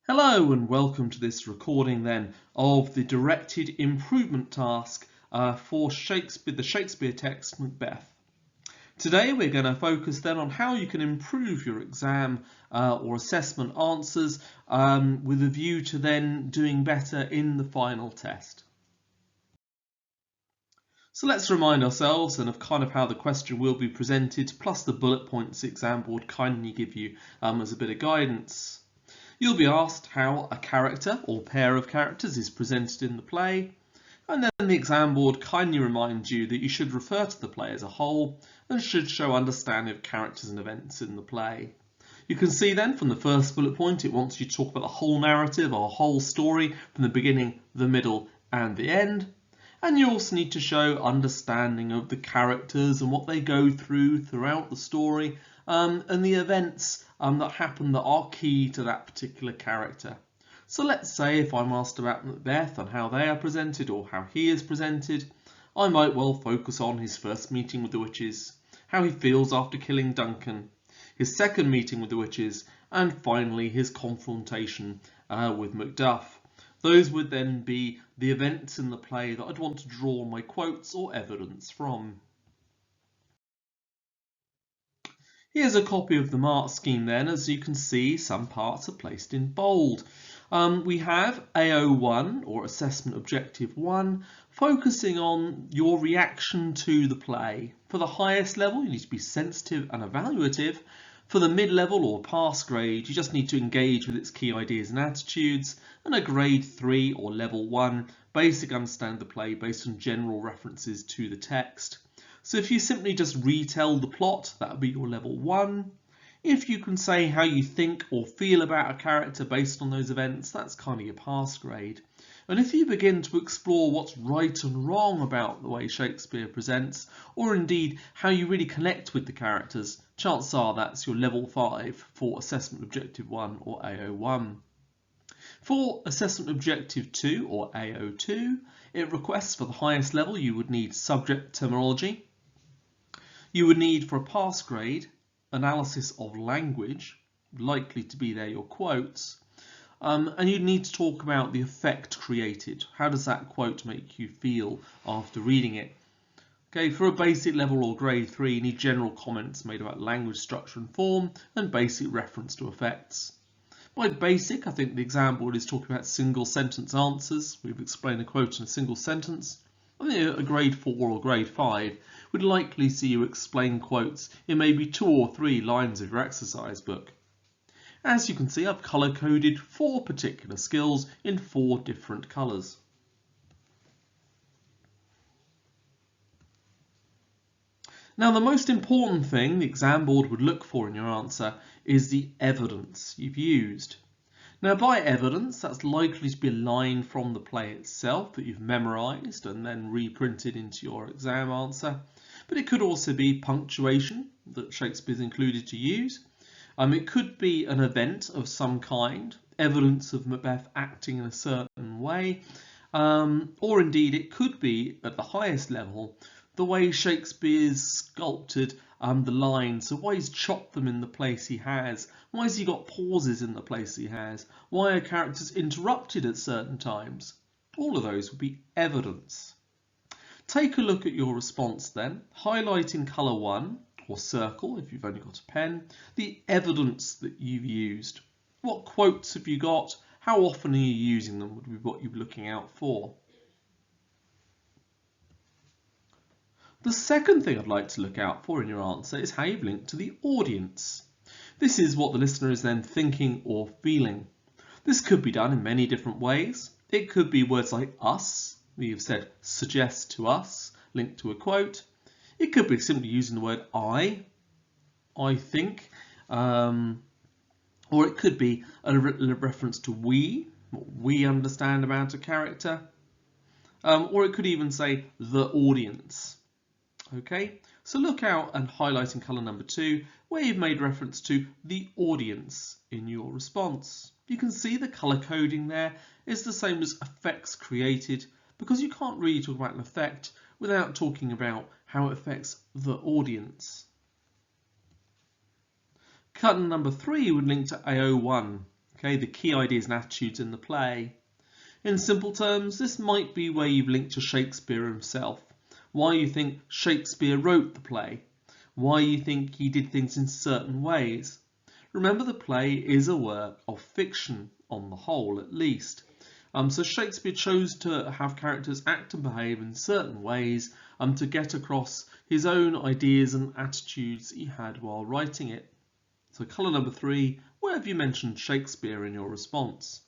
Hello and welcome to this recording then of the directed improvement task for the Shakespeare text Macbeth. Today we're going to focus then on how you can improve your exam or assessment answers with a view to then doing better in the final test. So let's remind ourselves and of kind of how the question will be presented, plus the bullet points the exam board kindly give you as a bit of guidance. You'll be asked how a character or pair of characters is presented in the play, and then the exam board kindly reminds you that you should refer to the play as a whole and should show understanding of characters and events in the play. You can see then from the first bullet point it wants you to talk about the whole narrative or whole story from the beginning, the middle and the end. And you also need to show understanding of the characters and what they go throughout the story and the events that happen that are key to that particular character. So let's say if I'm asked about Macbeth and how they are presented or how he is presented, I might well focus on his first meeting with the witches, how he feels after killing Duncan, his second meeting with the witches, and finally his confrontation with Macduff. Those would then be the events in the play that I'd want to draw my quotes or evidence from. Here's a copy of the mark scheme then. As you can see, some parts are placed in bold. We have AO1 or Assessment Objective 1 focusing on your reaction to the play. For the highest level you need to be sensitive and evaluative. For the mid-level or pass grade you just need to engage with its key ideas and attitudes, and a grade 3 or level 1 basic understanding of the play based on general references to the text. So if you simply just retell the plot, that would be your level 1. If you can say how you think or feel about a character based on those events, that's kind of your pass grade. And if you begin to explore what's right and wrong about the way Shakespeare presents, or indeed how you really connect with the characters, chances are that's your level 5 for Assessment Objective 1 or AO1. For Assessment Objective 2 or AO2, it requests for the highest level you would need subject terminology. You would need, for a pass grade, analysis of language, likely to be there your quotes, and you'd need to talk about the effect created. How does that quote make you feel after reading it? Okay, for a basic level or grade 3, you need general comments made about language structure and form and basic reference to effects. By basic, I think the exam board is talking about single sentence answers. We've explained a quote in a single sentence. I think a grade 4 or grade 5 would likely see you explain quotes in maybe 2 or 3 lines of your exercise book. As you can see, I've colour coded 4 particular skills in 4 different colours. Now, the most important thing the exam board would look for in your answer is the evidence you've used. Now, by evidence, that's likely to be a line from the play itself that you've memorised and then reprinted into your exam answer. But it could also be punctuation that Shakespeare's included to use. It could be an event of some kind, evidence of Macbeth acting in a certain way, or indeed it could be, at the highest level, the way Shakespeare's sculpted the lines, so why he's chopped them in the place he has, why has he got pauses in the place he has, why are characters interrupted at certain times. All of those would be evidence. Take a look at your response then, highlight in colour 1, or circle if you've only got a pen, the evidence that you've used. What quotes have you got? How often are you using them would be what you're looking out for. The second thing I'd like to look out for in your answer is how you've linked to the audience. This is what the listener is then thinking or feeling. This could be done in many different ways. It could be words like us, where you've said suggest to us, linked to a quote. It could be simply using the word I think, or it could be a reference to we, what we understand about a character, or it could even say the audience. Okay, so look out and highlight in colour number 2 where you've made reference to the audience in your response. You can see the colour coding there is the same as effects created, because you can't really talk about an effect without talking about how it affects the audience. Colour number 3 would link to AO1. Okay, the key ideas and attitudes in the play. In simple terms, this might be where you've linked to Shakespeare himself, why you think Shakespeare wrote the play, why you think he did things in certain ways. Remember, the play is a work of fiction, on the whole at least. So Shakespeare chose to have characters act and behave in certain ways to get across his own ideas and attitudes he had while writing it. So colour number 3, where have you mentioned Shakespeare in your response?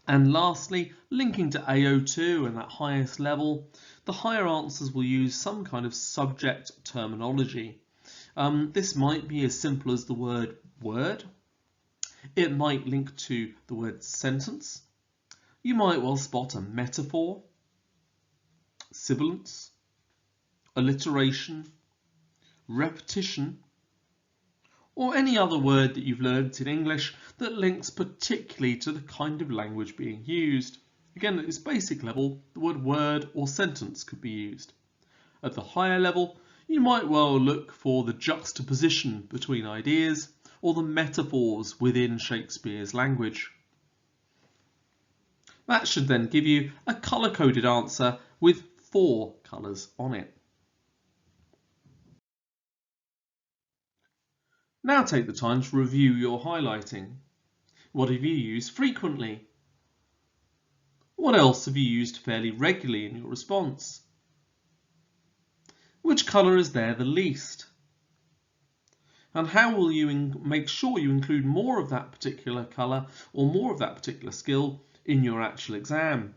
And lastly, linking to AO2 and that highest level, the higher answers will use some kind of subject terminology. This might be as simple as the word word. It might link to the word sentence. You might well spot a metaphor, sibilance, alliteration, repetition, or any other word that you've learnt in English that links particularly to the kind of language being used. Again, at this basic level, the word word or sentence could be used. At the higher level, you might well look for the juxtaposition between ideas or the metaphors within Shakespeare's language. That should then give you a colour-coded answer with 4 colours on it. Now take the time to review your highlighting. What have you used frequently? What else have you used fairly regularly in your response? Which colour is there the least? And how will you make sure you include more of that particular colour or more of that particular skill in your actual exam?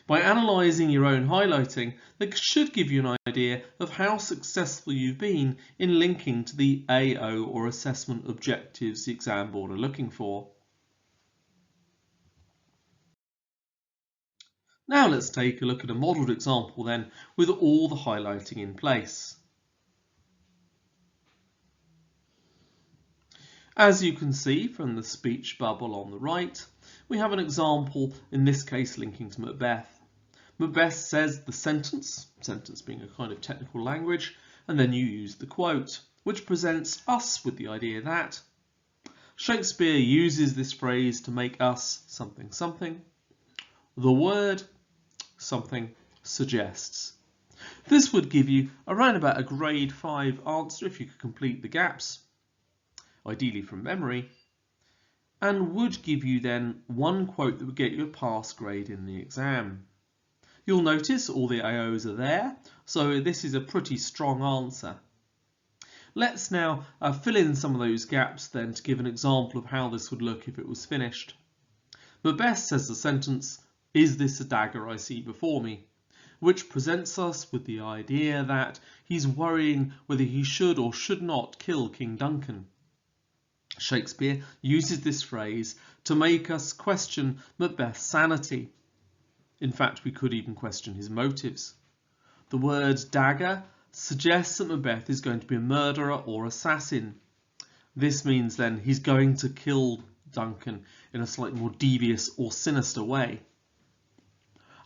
By analysing your own highlighting, that should give you an idea of how successful you've been in linking to the AO or assessment objectives the exam board are looking for. Now let's take a look at a modelled example then with all the highlighting in place. As you can see from the speech bubble on the right, we have an example, in this case linking to Macbeth. Macbeth says the sentence being a kind of technical language, and then you use the quote, which presents us with the idea that Shakespeare uses this phrase to make us something something. The word something suggests. This would give you around about a grade 5 answer if you could complete the gaps, ideally from memory, and would give you then one quote that would get you a pass grade in the exam. You'll notice all the AOs are there, so this is a pretty strong answer. Let's now fill in some of those gaps then to give an example of how this would look if it was finished. Macbeth says the sentence, "Is this a dagger I see before me?" which presents us with the idea that he's worrying whether he should or should not kill King Duncan. Shakespeare uses this phrase to make us question Macbeth's sanity. In fact, we could even question his motives. The word dagger suggests that Macbeth is going to be a murderer or assassin. This means then he's going to kill Duncan in a slightly more devious or sinister way.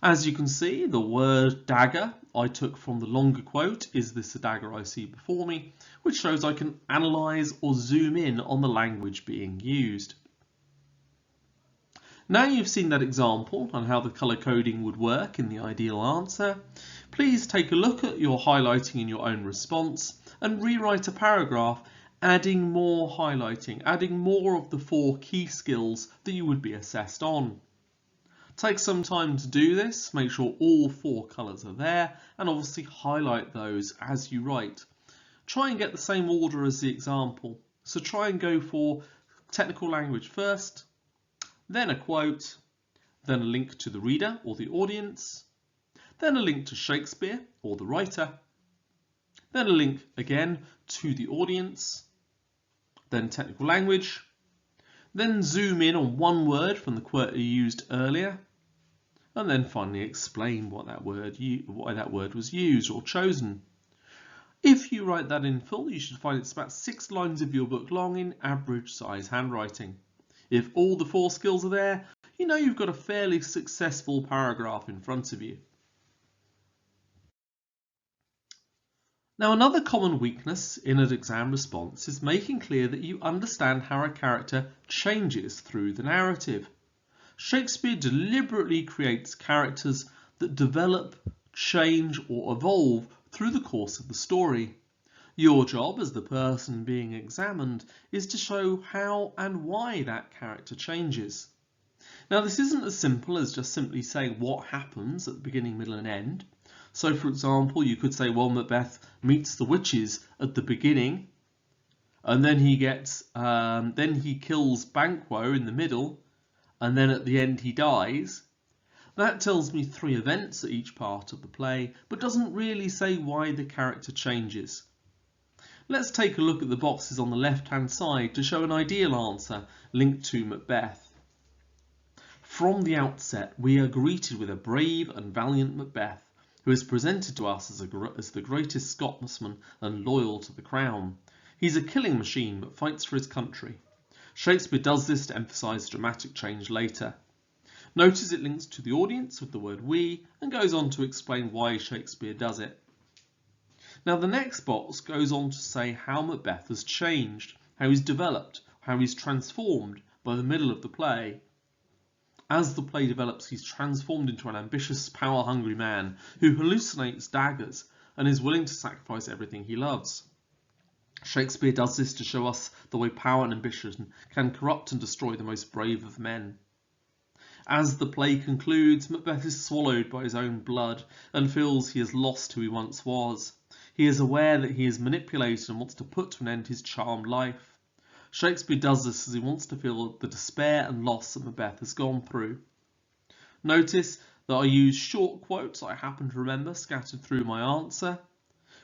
As you can see, the word dagger I took from the longer quote, "Is this a dagger I see before me?" which shows I can analyse or zoom in on the language being used. Now you've seen that example on how the colour coding would work in the ideal answer, please take a look at your highlighting in your own response and rewrite a paragraph adding more highlighting, adding more of the 4 key skills that you would be assessed on. Take some time to do this, make sure all 4 colours are there, and obviously highlight those as you write. Try and get the same order as the example, so try and go for technical language first, then a quote, then a link to the reader or the audience, then a link to Shakespeare or the writer, then a link again to the audience, then technical language, then zoom in on one word from the quote you used earlier, and then finally explain why that word was used or chosen. If you write that in full, you should find it's about 6 lines of your book long in average size handwriting. If all the 4 skills are there, you know you've got a fairly successful paragraph in front of you. Now, another common weakness in an exam response is making clear that you understand how a character changes through the narrative. Shakespeare deliberately creates characters that develop, change, or evolve through the course of the story. Your job as the person being examined is to show how and why that character changes. Now, this isn't as simple as just simply saying what happens at the beginning, middle, and end. So, for example, you could say, well, Macbeth meets the witches at the beginning, and then he kills Banquo in the middle, and then at the end he dies. That tells me 3 events at each part of the play, but doesn't really say why the character changes. Let's take a look at the boxes on the left-hand side to show an ideal answer linked to Macbeth. From the outset, we are greeted with a brave and valiant Macbeth, who is presented to us as the greatest Scotsman and loyal to the crown. He's a killing machine but fights for his country. Shakespeare does this to emphasise dramatic change later. Notice it links to the audience with the word we and goes on to explain why Shakespeare does it. Now, the next box goes on to say how Macbeth has changed, how he's developed, how he's transformed by the middle of the play. As the play develops, he's transformed into an ambitious, power-hungry man who hallucinates daggers and is willing to sacrifice everything he loves. Shakespeare does this to show us the way power and ambition can corrupt and destroy the most brave of men. As the play concludes, Macbeth is swallowed by his own blood and feels he has lost who he once was. He is aware that he is manipulated and wants to put to an end his charmed life. Shakespeare does this as he wants to feel the despair and loss that Macbeth has gone through. Notice that I use short quotes I happen to remember scattered through my answer,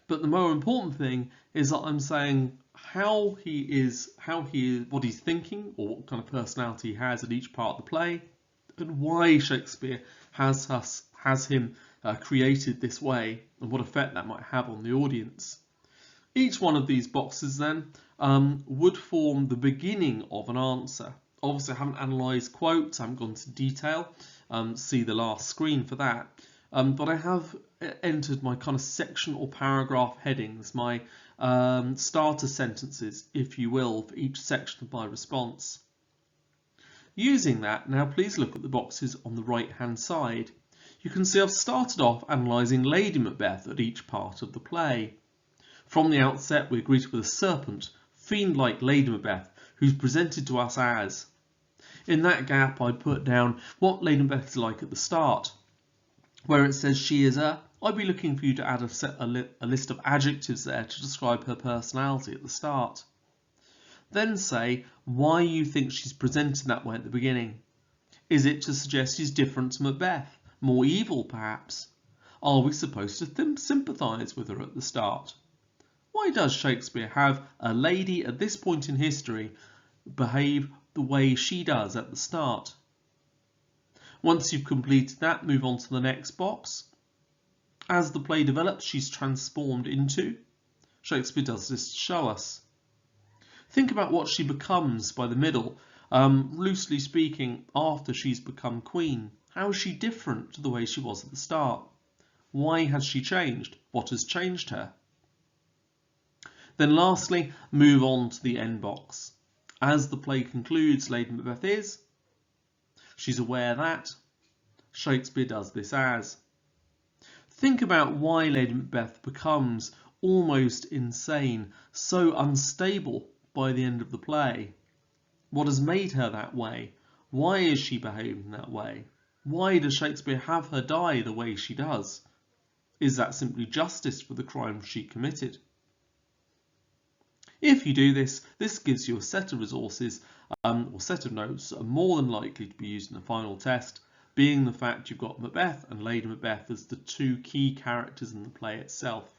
but the more important thing is that I'm saying what he's thinking, or what kind of personality he has at each part of the play, and why Shakespeare has him created this way, and what effect that might have on the audience. Each one of these boxes then would form the beginning of an answer. Obviously, I haven't analysed quotes, I haven't gone into detail, see the last screen for that, but I have entered my kind of section or paragraph headings, my starter sentences, if you will, for each section of my response. Using that, now please look at the boxes on the right hand side. You can see I've started off analysing Lady Macbeth at each part of the play. From the outset, we're greeted with a serpent, fiend-like Lady Macbeth, who's presented to us as. In that gap, I put down what Lady Macbeth is like at the start. Where it says she is a, I'd be looking for you to add a list of adjectives there to describe her personality at the start. Then say why you think she's presented that way at the beginning. Is it to suggest she's different to Macbeth, more evil perhaps? Are we supposed to sympathise with her at the start? Why does Shakespeare have a lady at this point in history behave the way she does at the start? Once you've completed that, move on to the next box. As the play develops, she's transformed into. Shakespeare does this to show us. Think about what she becomes by the middle, loosely speaking, after she's become queen. How is she different to the way she was at the start? Why has she changed? What has changed her? Then lastly, move on to the end box. As the play concludes, Lady Macbeth is. She's aware that. Shakespeare does this as. Think about why Lady Macbeth becomes almost insane, so unstable by the end of the play. What has made her that way? Why is she behaving that way? Why does Shakespeare have her die the way she does? Is that simply justice for the crime she committed? If you do this, this gives you a set of resources or set of notes that are more than likely to be used in the final test, being the fact you've got Macbeth and Lady Macbeth as the 2 key characters in the play itself.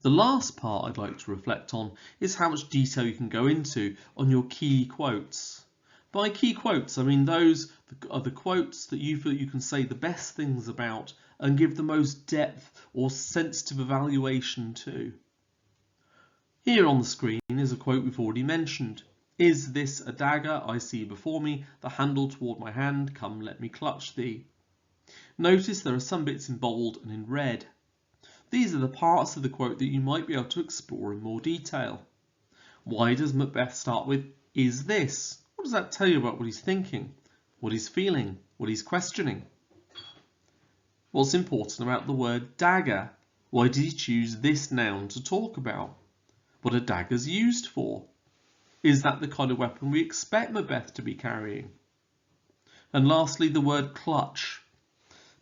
The last part I'd like to reflect on is how much detail you can go into on your key quotes. By key quotes, I mean those are the quotes that you feel you can say the best things about and give the most depth or sensitive evaluation to. Here on the screen is a quote we've already mentioned. Is this a dagger I see before me, the handle toward my hand, come let me clutch thee. Notice there are some bits in bold and in red. These are the parts of the quote that you might be able to explore in more detail. Why does Macbeth start with "is this"? What does that tell you about what he's thinking, what he's feeling, what he's questioning? What's important about the word dagger? Why did he choose this noun to talk about? What are daggers used for? Is that the kind of weapon we expect Macbeth to be carrying? And lastly, the word clutch.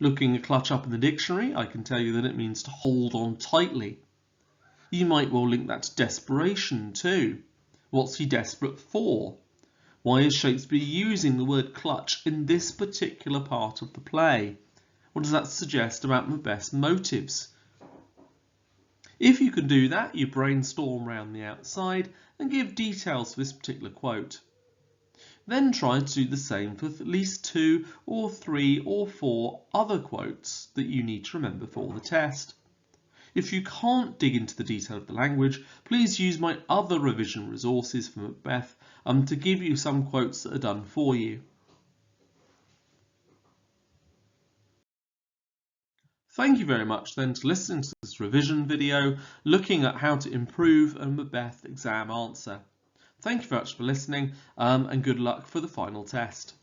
Looking a clutch up in the dictionary, I can tell you that it means to hold on tightly. You might well link that to desperation too. What's he desperate for? Why is Shakespeare using the word clutch in this particular part of the play? What does that suggest about Macbeth's motives? If you can do that, you brainstorm around the outside and give details for this particular quote. Then try to do the same for at least 2 or 3 or 4 other quotes that you need to remember for the test. If you can't dig into the detail of the language, please use my other revision resources for Macbeth to give you some quotes that are done for you. Thank you very much then for listening to this revision video looking at how to improve a Macbeth exam answer. Thank you very much for listening and good luck for the final test.